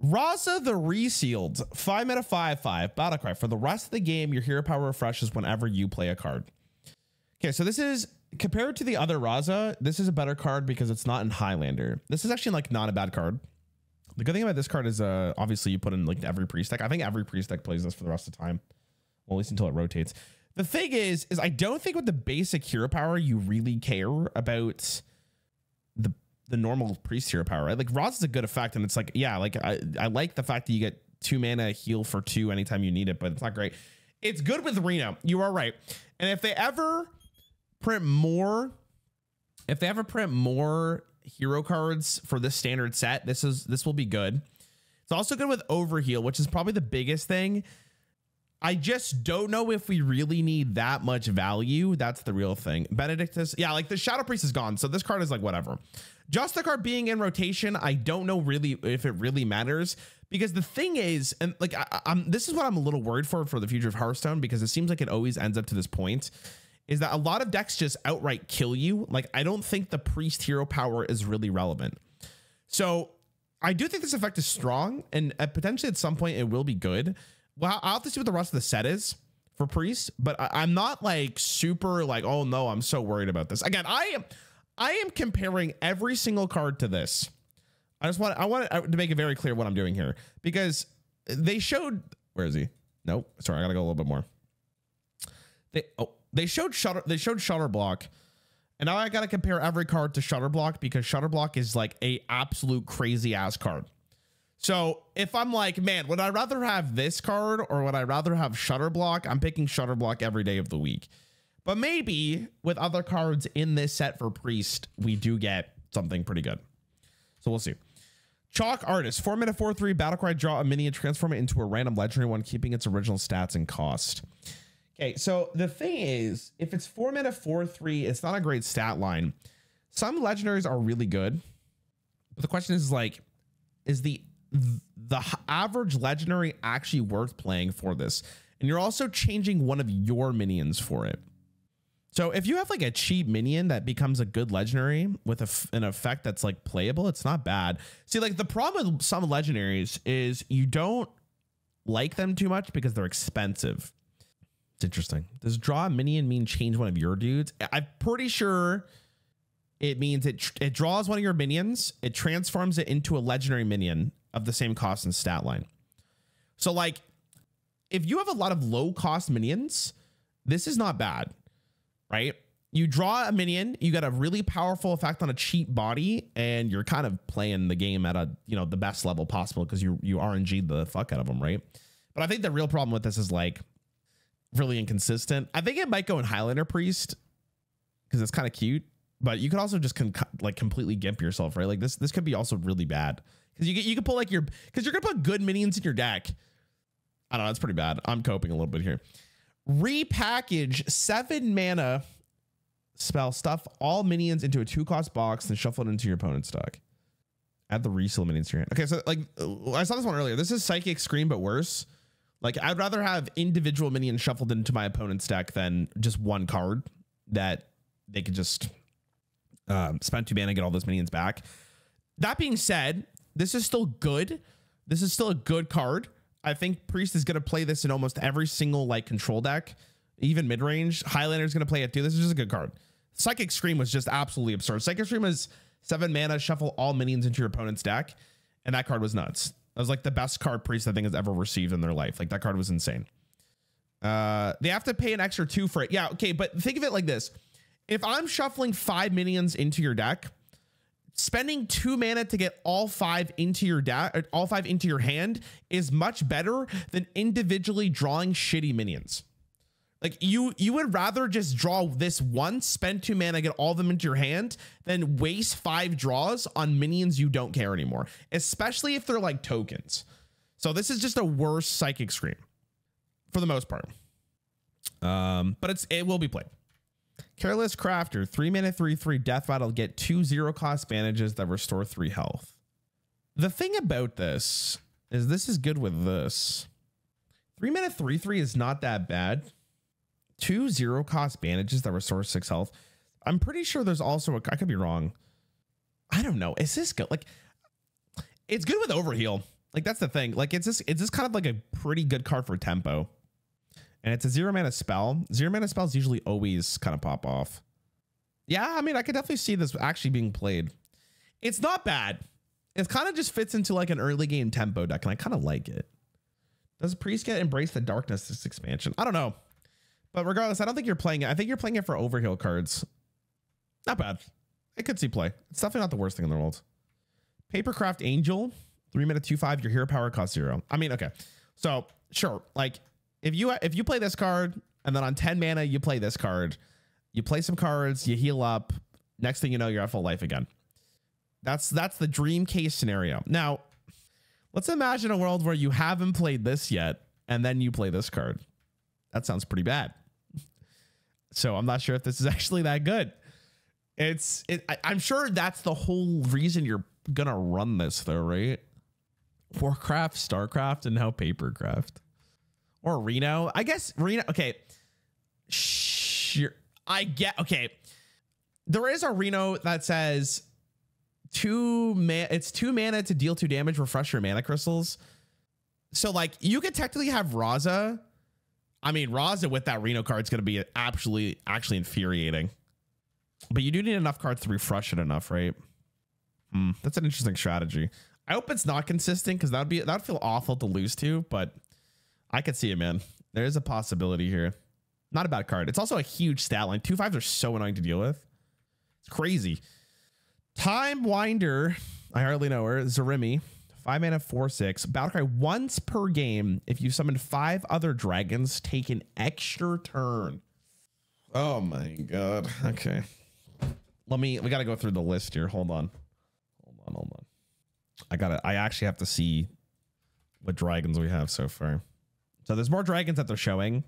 Razza the Resealed, 5 mana 5/5 battlecry. For the rest of the game, your hero power refreshes whenever you play a card. Okay, so this is compared to the other Razza, this is a better card because it's not in Highlander. This is actually like not a bad card. The good thing about this card is obviously you put in like every priest deck. I think every priest deck plays this for the rest of the time. Well, at least until it rotates. The thing is I don't think with the basic hero power you really care about the normal priest hero power, right? Like Razza is a good effect, and it's like, yeah, like I like the fact that you get 2 mana heal for 2 anytime you need it, but it's not great. It's good with Reno. You are right. And if they ever print more hero cards for this standard set, this will be good. It's also good with Overheal, which is probably the biggest thing. I just don't know if we really need that much value. That's the real thing. Benedictus, yeah, like the Shadow Priest is gone, so this card is like whatever. Just the card being in rotation, I don't know really if it really matters, because the thing is, and like this is what I'm a little worried for the future of Hearthstone, because it seems like it always ends up to this point, is that a lot of decks just outright kill you. Like I don't think the priest hero power is really relevant. So I do think this effect is strong, and potentially at some point it will be good. Well, I'll have to see what the rest of the set is for priest, but I'm not like super like, oh no, I'm so worried about this. Again, I am comparing every single card to this. I want to make it very clear what I'm doing here, because they showed, where is he? Nope. Sorry, I gotta go a little bit more. They showed Shutter Block, and now I gotta compare every card to Shutter Block, because Shutter Block is like a absolute crazy ass card. So if I'm like, man, would I rather have this card or would I rather have Shutter Block? I'm picking Shutter Block every day of the week. But maybe with other cards in this set for priest, we do get something pretty good. So we'll see. Chalk Artist, 4 mana 4/3 battlecry, draw a minion, transform it into a random legendary one, keeping its original stats and cost. Okay, so the thing is, if it's 4 mana 4/3, it's not a great stat line. Some legendaries are really good, but the question is like, is the average legendary actually worth playing for this? And you're also changing one of your minions for it. So if you have like a cheap minion that becomes a good legendary with an effect that's like playable, it's not bad. See, like the problem with some legendaries is you don't like them too much because they're expensive. It's interesting. Does draw a minion mean change one of your dudes? I'm pretty sure it means it draws one of your minions, it transforms it into a legendary minion of the same cost and stat line. So like if you have a lot of low cost minions, this is not bad, right? You draw a minion, you got a really powerful effect on a cheap body, and you're kind of playing the game at the best level possible because you RNG'd the fuck out of them, right? But I think the real problem with this is like really inconsistent. I think it might go in Highlander Priest because it's kind of cute, but you could also just like completely gimp yourself, right? Like this could be also really bad because you could pull like because you're gonna put good minions in your deck. I don't know, it's pretty bad. I'm coping a little bit here. Repackage 7 mana spell, stuff all minions into a 2-cost box, and shuffle it into your opponent's deck. Add the reseal minions to your hand. Okay, so like I saw this one earlier. This is Psychic Scream, but worse. Like I'd rather have individual minions shuffled into my opponent's deck than just one card that they could just spend 2 mana and get all those minions back. That being said, this is still good. This is still a good card. I think Priest is going to play this in almost every single like control deck, even mid-range. Highlander is going to play it too. This is just a good card. Psychic Scream was just absolutely absurd. Psychic Scream is 7 mana, shuffle all minions into your opponent's deck, and that card was nuts. That was like the best card Priest I think has ever received in their life. Like that card was insane. They have to pay an extra 2 for it. Yeah, okay, but think of it like this. If I'm shuffling 5 minions into your deck, spending 2 mana to get all 5 into your deck, all 5 into your hand, is much better than individually drawing shitty minions. Like you would rather just draw this once, spend 2 mana, get all of them into your hand, than waste 5 draws on minions you don't care anymore, especially if they're like tokens. So this is just a worse Psychic Scream for the most part. But it will be played. Careless Crafter, 3 mana 3/3 death rattle, get 2 0-cost bandages that restore 3 health. The thing about this is good with this. 3 mana 3/3 is not that bad. 2 0-cost bandages that restore 6 health. I'm pretty sure there's also I could be wrong. I don't know. Is this good? Like, it's good with Overheal. Like, that's the thing. Like, it's just kind of like a pretty good card for tempo. And it's a 0 mana spell. 0 mana spells usually always kind of pop off. Yeah, I mean, I could definitely see this actually being played. It's not bad. It kind of just fits into like an early game tempo deck, and I kind of like it. Does Priest get Embrace the Darkness this expansion? I don't know. But regardless, I don't think you're playing it. I think you're playing it for overheal cards. Not bad. I could see play. It's definitely not the worst thing in the world. Papercraft Angel, 3 mana 2/5. Your hero power costs 0. I mean, okay. So sure, like if you play this card and then on 10 mana you play this card, you play some cards, you heal up. Next thing you know, you're at full life again. That's the dream case scenario. Now, let's imagine a world where you haven't played this yet, and then you play this card. That sounds pretty bad. So I'm not sure if this is actually that good. I'm sure that's the whole reason you're gonna run this, though, right? Warcraft, Starcraft, and now Papercraft. Or Reno. I guess Reno. Okay. Sure. Okay. There is a Reno that says it's 2 mana to deal 2 damage, refresh your mana crystals. So like you could technically have Razza. I mean, Razza with that Reno card is going to be actually infuriating. But you do need enough cards to refresh it enough, right? That's an interesting strategy. I hope it's not consistent, because that'd feel awful to lose to, but I could see it, man. There is a possibility here. Not a bad card. It's also a huge stat line. 2/5s are so annoying to deal with. It's crazy. Time Winder. I hardly know her. Zarimi. 5 mana 4/6. Battlecry once per game. If you summon 5 other dragons, take an extra turn. Oh my god. Okay. We gotta go through the list here. Hold on. I actually have to see what dragons we have so far. So there's more dragons that they're showing.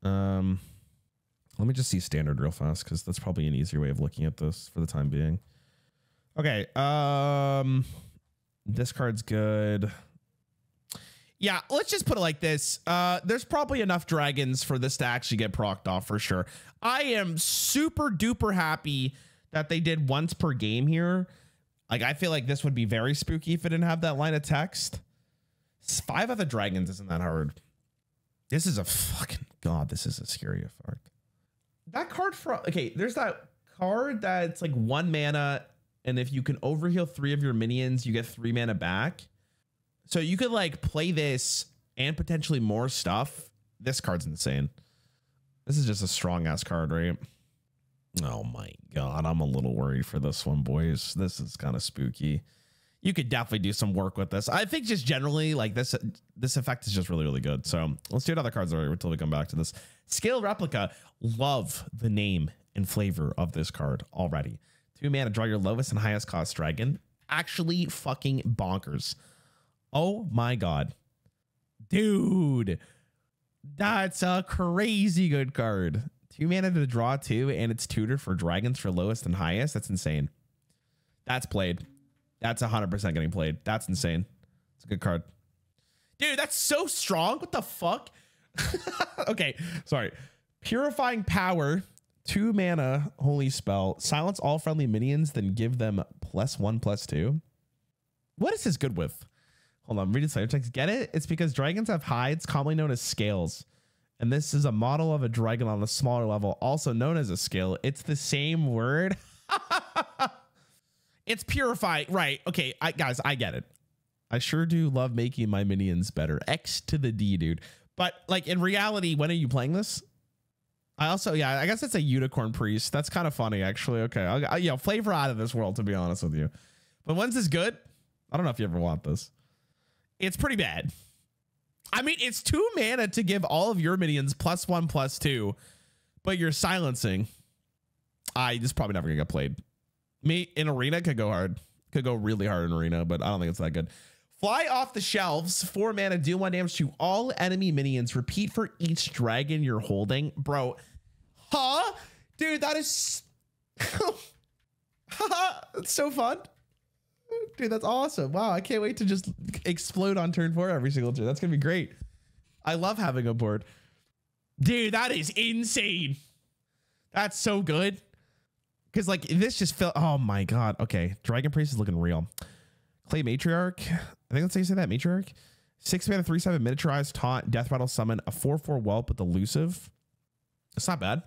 Let me just see standard real fast, because that's probably an easier way of looking at this for the time being. Okay. This card's good. Yeah, let's just put it like this. There's probably enough dragons for this to actually get procced off for sure. I am super duper happy that they did once per game here. Like, I feel like this would be very spooky if it didn't have that line of text. 5 other dragons isn't that hard. This is a fucking god. This is a scary card. That card there's that card that's like 1 mana, and if you can overheal 3 of your minions, you get 3 mana back. So you could like play this and potentially more stuff. This card's insane. This is just a strong ass card, right? Oh my god, I'm a little worried for this one, boys. This is kind of spooky. You could definitely do some work with this. I think just generally like this effect is just really, really good. So let's do other cards until we come back to this. Scale Replica. Love the name and flavor of this card already. 2 mana, draw your lowest and highest cost dragon. Actually fucking bonkers. Oh my god. Dude. That's a crazy good card. 2 mana to draw 2, and it's tutored for dragons for lowest and highest. That's insane. That's played. That's 100% getting played. That's insane. It's a good card. Dude, that's so strong. What the fuck? Okay, sorry. Purifying Power. 2 mana, holy spell. Silence all friendly minions, then give them +1/+2. What is this good with? Hold on, read it later. Get it? It's because dragons have hides, commonly known as scales. And this is a model of a dragon on a smaller level, also known as a scale. It's the same word. It's purify. Right. Okay, guys, I get it. I sure do love making my minions better. X to the D, dude. But like in reality, when are you playing this? I guess it's a unicorn priest. That's kind of funny, actually. Okay, flavor out of this world, to be honest with you. But when's this good? I don't know if you ever want this. It's pretty bad. I mean, it's 2 mana to give all of your minions +1/+2, but you're silencing. This is probably never gonna get played. Me in arena could go hard. Could go really hard in arena, but I don't think it's that good. Fly Off the Shelves. 4 mana, deal 1 damage to all enemy minions. Repeat for each dragon you're holding. Bro. Huh? Dude, that is... It's so fun. Dude, that's awesome. Wow, I can't wait to just explode on turn 4 every single turn. That's gonna be great. I love having a board. Dude, that is insane. That's so good. Because like this just felt, oh my god. Okay, Dragon Priest is looking real. Clay Matriarch. I think that's how you say that, Matriarch. 6 mana, 3/7 miniaturized, taunt, death rattle, summon, a 4/4 whelp with elusive. It's not bad.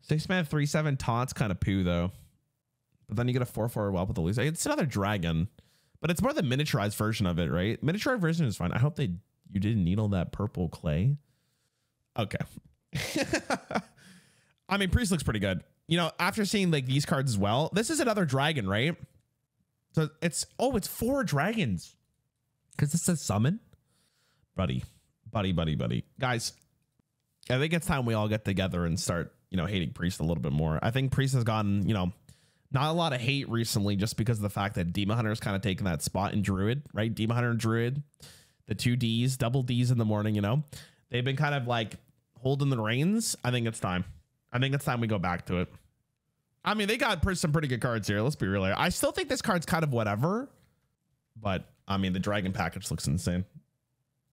6 mana, 3/7 taunt's kind of poo though. But then you get a 4/4 whelp with elusive. It's another dragon, but it's more the miniaturized version of it, right? Miniaturized version is fine. I hope you didn't need all that purple clay. Okay. I mean, Priest looks pretty good. You know, after seeing like these cards as well, this is another dragon, right? So it's 4 dragons. Because this says summon. Buddy. Guys, I think it's time we all get together and start, you know, hating Priest a little bit more. I think Priest has gotten, you know, not a lot of hate recently just because of the fact that Demon Hunter's kind of taken that spot in Druid, right? Demon Hunter and Druid, the 2 Ds, double Ds in the morning, you know? They've been kind of like holding the reins. I think it's time. I think it's time we go back to it. I mean, they got some pretty good cards here. Let's be real. I still think this card's kind of whatever, but I mean, the dragon package looks insane.